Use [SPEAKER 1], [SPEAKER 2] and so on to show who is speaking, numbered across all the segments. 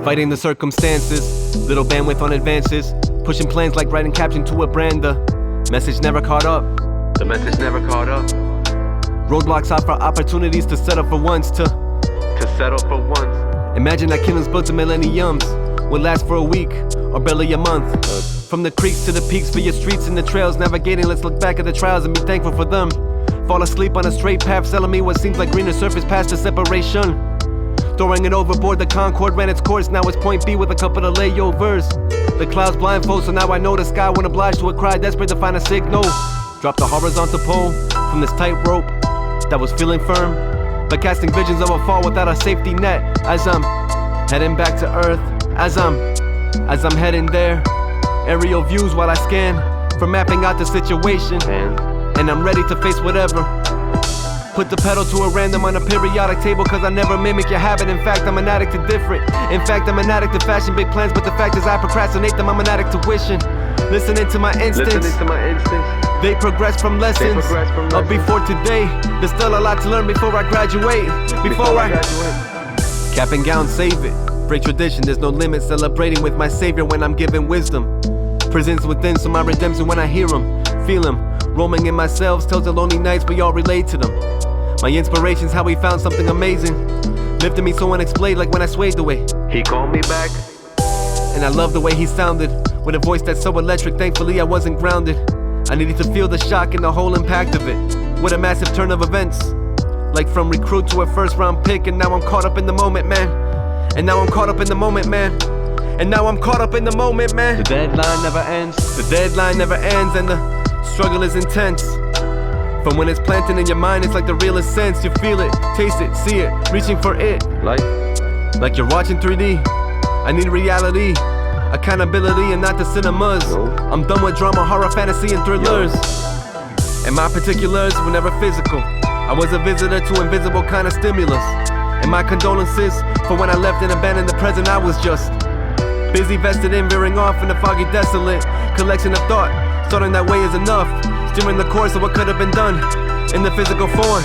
[SPEAKER 1] Fighting the circumstances, little bandwidth on advances, pushing plans like writing caption to a brand. The message never caught up. The message never caught up. Roadblocks out for opportunities to settle for once. To settle for once. Imagine that kingdoms built to millenniums would last for a week or barely a month. From the creeks to the peaks, for your streets and the trails navigating, let's look back at the trials and be thankful for them. Fall asleep on a straight path, selling me what seems like greener surface past the separation. Throwing it overboard, the Concorde ran its course, now it's point B with a couple of layovers. The clouds blindfold, so now I know the sky won't oblige to a cry, desperate to find a signal. Drop the horizontal pole from this tightrope that was feeling firm, but casting visions of a fall without a safety net. As I'm heading back to earth, as I'm heading there. Aerial views while I scan for mapping out the situation, and I'm ready to face whatever. Put the pedal to a random on a periodic table, cause I never mimic your habit. In fact, I'm an addict to different. In fact, I'm an addict to fashion, big plans, but the fact is I procrastinate them. I'm an addict to wishing. Listening to my instincts, they progress from lessons of before today. There's still a lot to learn before I graduate. Before I cap and gown, save it. Break tradition, there's no limit. Celebrating with my savior when I'm given wisdom. Prisons within, so my redemption when I hear him, feel him. Roaming in my cells, tells the lonely nights we all relate to them. My inspiration's how he found something amazing, lifted me so unexplained like when I swayed away. He called me back, and I love the way he sounded, with a voice that's so electric. Thankfully I wasn't grounded. I needed to feel the shock and the whole impact of it, with a massive turn of events, like from recruit to a first round pick. And now I'm caught up in the moment, man. And now I'm caught up in the moment, man. And now I'm caught up in the moment, man. The deadline never ends. The deadline never ends, and the struggle is intense. From when it's planted in your mind, it's like the realest sense. You feel it, taste it, see it, reaching for it. Like you're watching 3D. I need reality, accountability, and not the cinemas. I'm done with drama, horror, fantasy, and thrillers. And my particulars were never physical. I was a visitor to invisible kind of stimulus. And my condolences for when I left and abandoned the present. I was just busy, vested in, veering off in the foggy, desolate collection of thought. Starting that way is enough, steering the course of what could have been done in the physical form.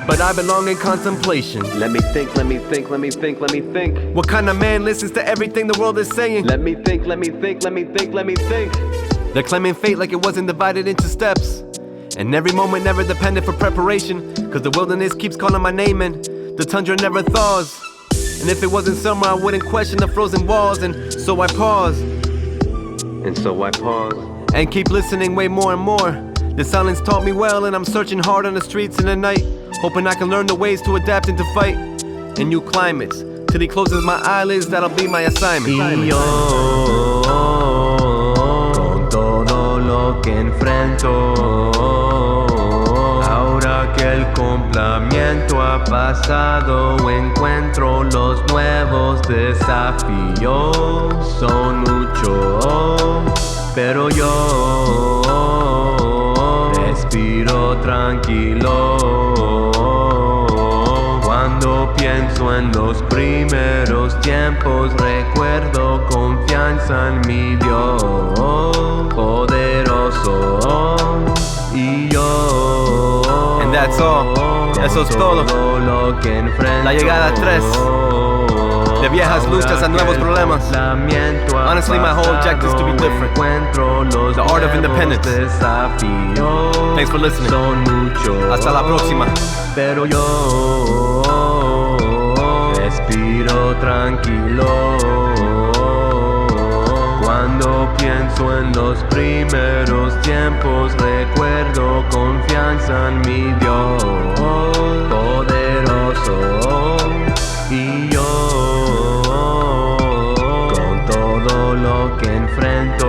[SPEAKER 1] But I belong in contemplation. Let me think, let me think, let me think, let me think. What kind of man listens to everything the world is saying? Let me think, let me think, let me think, let me think. They're claiming fate like it wasn't divided into steps, and every moment never depended for preparation. Cause the wilderness keeps calling my name and the tundra never thaws. And if it wasn't summer, I wouldn't question the frozen walls. And so I pause. And keep listening way more and more. The silence taught me well, and I'm searching hard on the streets in the night, hoping I can learn the ways to adapt and to fight in new climates. Till he closes my eyelids, that'll be my assignment.
[SPEAKER 2] Y yo, con todo lo que enfrento, ahora que el complamiento ha pasado, encuentro los nuevos desafíos. Son muchos, pero yo respiro tranquilo cuando pienso en los primeros tiempos. Recuerdo confianza en mi Dios poderoso. Y yo,
[SPEAKER 1] And that's all. Eso es todo. La llegada 3. De viejas luchas a nuevos problemas. Honestly, my whole objective is to be different. The art of independence. Thanks for listening. Hasta la próxima.
[SPEAKER 2] Pero yo respiro tranquilo cuando pienso en los primeros tiempos. Recuerdo confianza en mi Dios poderoso. Y yo, con todo lo que enfrento,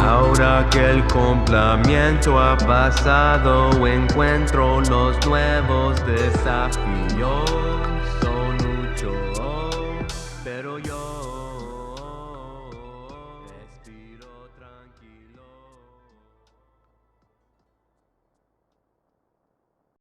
[SPEAKER 2] ahora que el complamiento ha pasado, encuentro los nuevos desafíos. Son muchos.